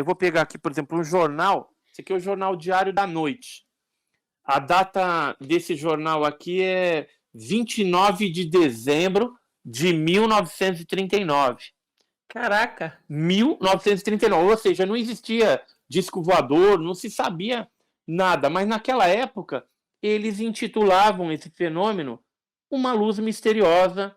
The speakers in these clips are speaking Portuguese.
vou pegar aqui, por exemplo, um jornal. Esse aqui é o Jornal Diário da Noite. A data desse jornal aqui é 29 de dezembro de 1939. Caraca! 1939, ou seja, não existia disco voador, não se sabia nada, mas naquela época eles intitulavam esse fenômeno Uma Luz Misteriosa,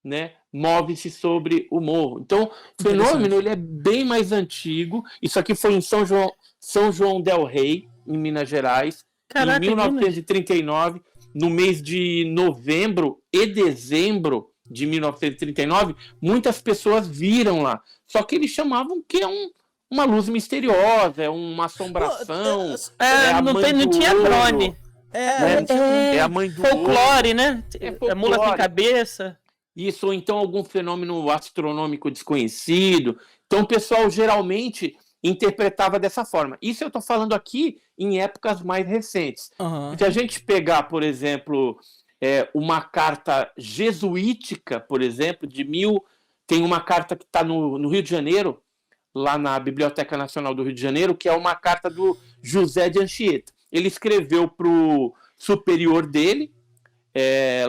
né, move-se sobre o morro. Então, o fenômeno ele é bem mais antigo. Isso aqui foi em São João del Rei, em Minas Gerais, em 1939, no mês de novembro e dezembro de 1939, muitas pessoas viram lá. Só que eles chamavam que é uma luz misteriosa, é uma assombração. Não tinha drone. É a mãe do folclore, né? É mula sem cabeça. Isso, ou então algum fenômeno astronômico desconhecido. Então o pessoal geralmente interpretava dessa forma. Isso eu estou falando aqui em épocas mais recentes. Se a gente pegar, por exemplo, uma carta jesuítica, por exemplo, tem uma carta que está no Rio de Janeiro, lá na Biblioteca Nacional do Rio de Janeiro, que é uma carta do José de Anchieta. Ele escreveu para o superior dele,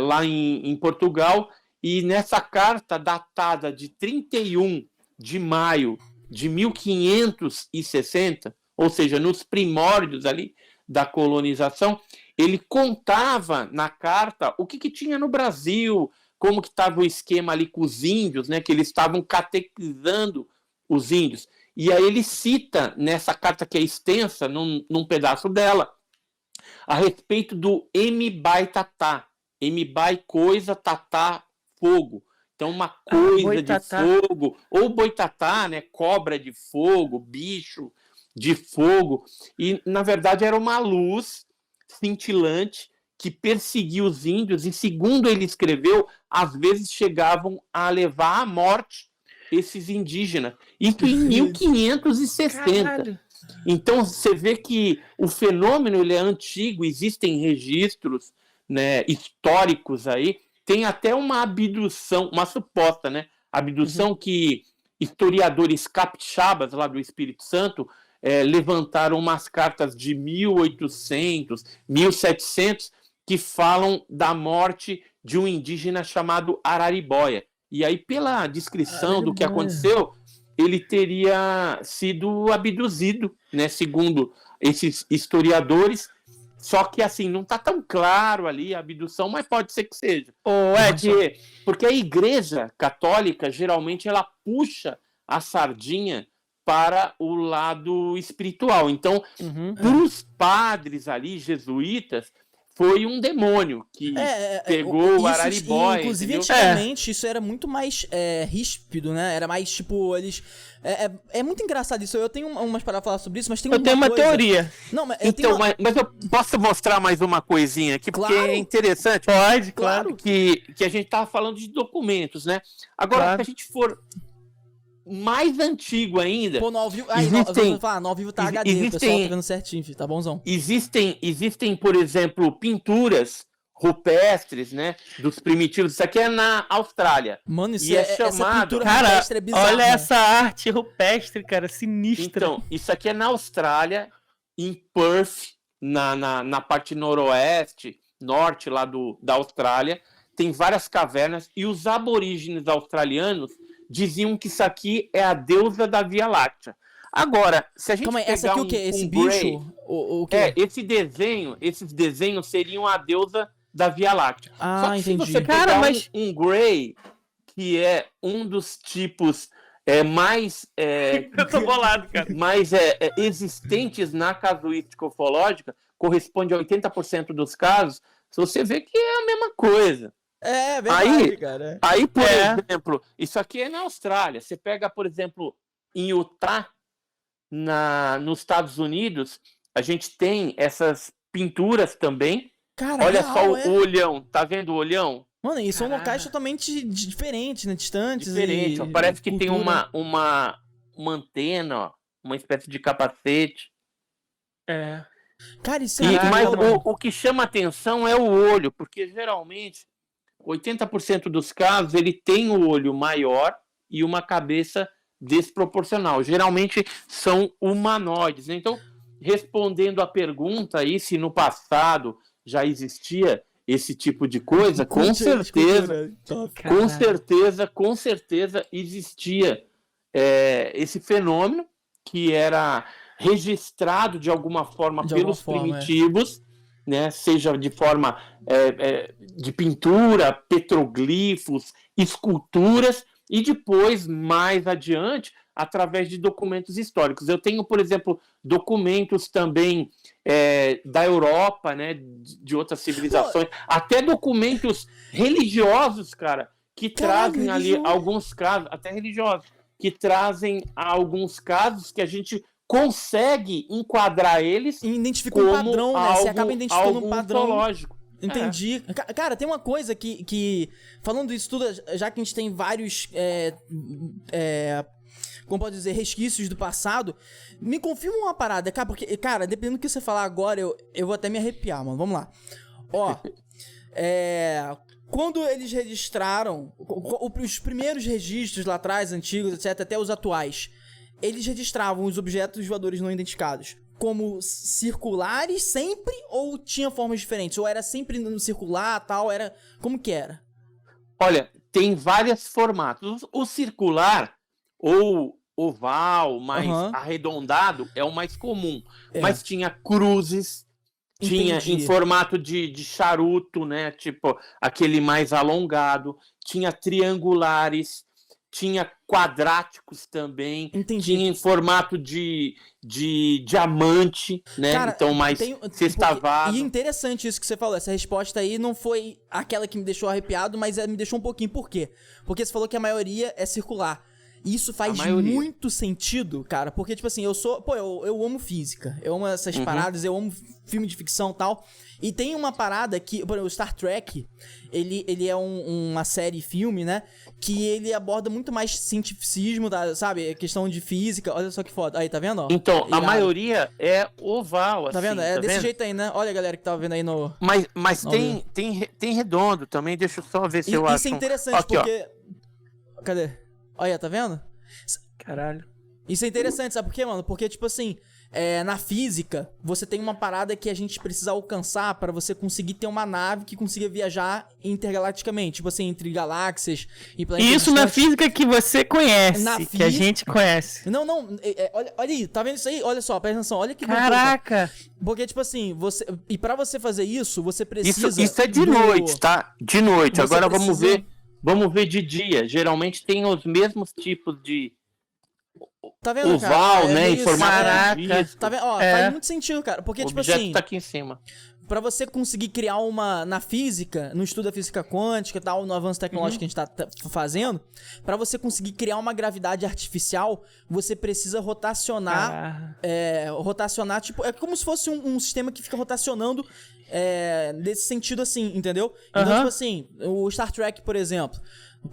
lá em Portugal, e nessa carta datada de 31 de maio de 1560, ou seja, nos primórdios ali da colonização, ele contava na carta o que tinha no Brasil, como que estava o esquema ali com os índios, né, que eles estavam catequizando os índios. E aí ele cita nessa carta que é extensa, num pedaço dela, a respeito do Mbai-Tatá. Mbai, coisa, tatá, fogo. Então, uma coisa de fogo, ou boitatá, né, cobra de fogo, bicho de fogo. E, na verdade, era uma luz cintilante que perseguia os índios e, segundo ele escreveu, às vezes chegavam a levar à morte esses indígenas. Isso em 1560. Caralho. Então, você vê que o fenômeno ele é antigo, existem registros, né, históricos aí. Tem até uma abdução, uma suposta, né, abdução que historiadores capixabas lá do Espírito Santo levantaram umas cartas de 1800, 1700 que falam da morte de um indígena chamado Araribóia. E aí, pela descrição do que aconteceu, ele teria sido abduzido, né, segundo esses historiadores. Só que, assim, não está tão claro ali a abdução, mas pode ser que seja. Porque a Igreja Católica, geralmente, ela puxa a sardinha para o lado espiritual. Então, para os padres ali, jesuítas, foi um demônio que pegou o Araribóia. Inclusive, antigamente, isso era muito mais ríspido, né? Era mais, tipo, eles... É muito engraçado isso. Eu tenho umas para falar sobre isso, mas tem tenho uma teoria. Não, mas mas eu posso mostrar mais uma coisinha aqui, porque é interessante. Pode, claro. Que a gente estava falando de documentos, né? Agora, se a gente for mais antigo ainda... Pô, no ao vivo... no ao vivo tá HD, o pessoal tá vendo certinho, filho, tá bonzão. Existem, por exemplo, pinturas rupestres, né, dos primitivos. Isso aqui é na Austrália. Mano, isso chamado... essa pintura rupestre é bizarra. Olha essa arte rupestre, cara, sinistra. Então, isso aqui é na Austrália, em Perth, na parte norte lá da Austrália. Tem várias cavernas e os aborígenes australianos diziam que isso aqui é a deusa da Via Láctea. Agora, se a gente pegar essa aqui o quê? Esse Grey, bicho? O quê? Esses desenhos seriam a deusa da Via Láctea. Só que entendi. se você pegar um Grey, que é um dos tipos mais... eu tô bolado, cara. Mais existentes na casuística ufológica, corresponde a 80% dos casos, você vê que é a mesma coisa. É verdade, cara. Aí, por exemplo, isso aqui é na Austrália. Você pega, por exemplo, em Utah, nos Estados Unidos, a gente tem essas pinturas também. Cara, olha só o olhão. Tá vendo o olhão? Mano, e são locais totalmente diferentes, né? Distantes. Diferente. Parece que tem uma antena, ó, uma espécie de capacete. Cara, isso mas o que chama atenção é o olho, porque geralmente 80% dos casos ele tem o olho maior e uma cabeça desproporcional. Geralmente são humanoides. Então, respondendo a pergunta aí, se no passado já existia esse tipo de coisa, com certeza existia esse fenômeno que era registrado de alguma forma pelos primitivos, né? Seja de forma de pintura, petroglifos, esculturas, e depois, mais adiante, através de documentos históricos. Eu tenho, por exemplo, documentos também da Europa, né, de outras civilizações, até documentos religiosos, cara, que trazem ali alguns casos, até religiosos, que trazem alguns casos que a gente consegue enquadrar eles e identifica um padrão, né? Você acaba identificando um padrão. Mitológico. Entendi. Cara, tem uma coisa que falando isso tudo, já que a gente tem vários como pode dizer, resquícios do passado, me confirma uma parada, cara, porque, cara, dependendo do que você falar agora, eu vou até me arrepiar, mano. Vamos lá. Ó, quando eles registraram os primeiros registros lá atrás, antigos, etc, até os atuais, eles registravam os objetos voadores não identificados como circulares sempre, ou tinha formas diferentes? Ou era sempre no circular, tal, era... Como que era? Olha, tem vários formatos. O circular, ou oval, mais arredondado, é o mais comum. Mas tinha cruzes, tinha em formato de charuto, né? Tipo, aquele mais alongado. Tinha triangulares, tinha quadráticos também. Tinha em formato de diamante, né? Cara, então mais sextavado. E interessante isso que você falou. Essa resposta aí não foi aquela que me deixou arrepiado, mas me deixou um pouquinho. Por quê? Porque você falou que a maioria é circular. E isso faz muito sentido, cara. Porque, tipo assim, eu amo física. Eu amo essas paradas, eu amo filme de ficção e tal. E tem uma parada que, por exemplo, o Star Trek, ele é uma série filme, né? Que ele aborda muito mais cientificismo, sabe? A questão de física. Olha só que foda. Aí, tá vendo? Ó? Então, a maioria é oval, assim. Tá vendo? É desse jeito aí, né? Olha a galera que tá vendo aí no... Mas tem redondo também. Deixa eu só ver se eu acho. Isso é interessante, aqui, porque... Ó. Cadê? Olha, tá vendo? Caralho. Isso é interessante, sabe por quê, mano? Porque, tipo assim, na física, você tem uma parada que a gente precisa alcançar pra você conseguir ter uma nave que consiga viajar intergalacticamente. Tipo assim, entre galáxias e planetas. Isso na física que você conhece, que a gente conhece. Não, olha aí, tá vendo isso aí? Olha só, presta atenção, olha que caraca! Porque, tipo assim, e pra você fazer isso, você precisa... Isso é de noite, tá? De noite. Agora vamos ver de dia. Geralmente tem os mesmos tipos de tá vendo, oval, cara? né? Em formato de disco. Tá vendo? Ó, faz muito sentido, cara. Porque, o tipo objeto assim... tá aqui em cima. Pra você conseguir criar na física, no estudo da física quântica e tal, no avanço tecnológico que a gente tá fazendo, pra você conseguir criar uma gravidade artificial, você precisa rotacionar, tipo, é como se fosse um sistema que fica rotacionando nesse sentido assim, entendeu? Então, tipo assim, o Star Trek, por exemplo,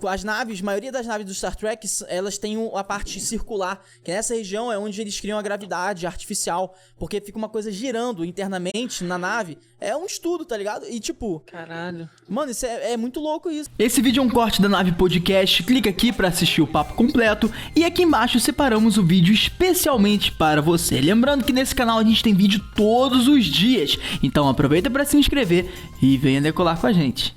a maioria das naves do Star Trek, elas têm a parte circular, que nessa região é onde eles criam a gravidade artificial, porque fica uma coisa girando internamente na nave. É um estudo, tá ligado? E tipo... Caralho. Mano, isso é muito louco isso. Esse vídeo é um corte da Nave Podcast, clica aqui pra assistir o papo completo e aqui embaixo separamos o vídeo especialmente para você. Lembrando que nesse canal a gente tem vídeo todos os dias, então aproveita pra se inscrever e venha decolar com a gente.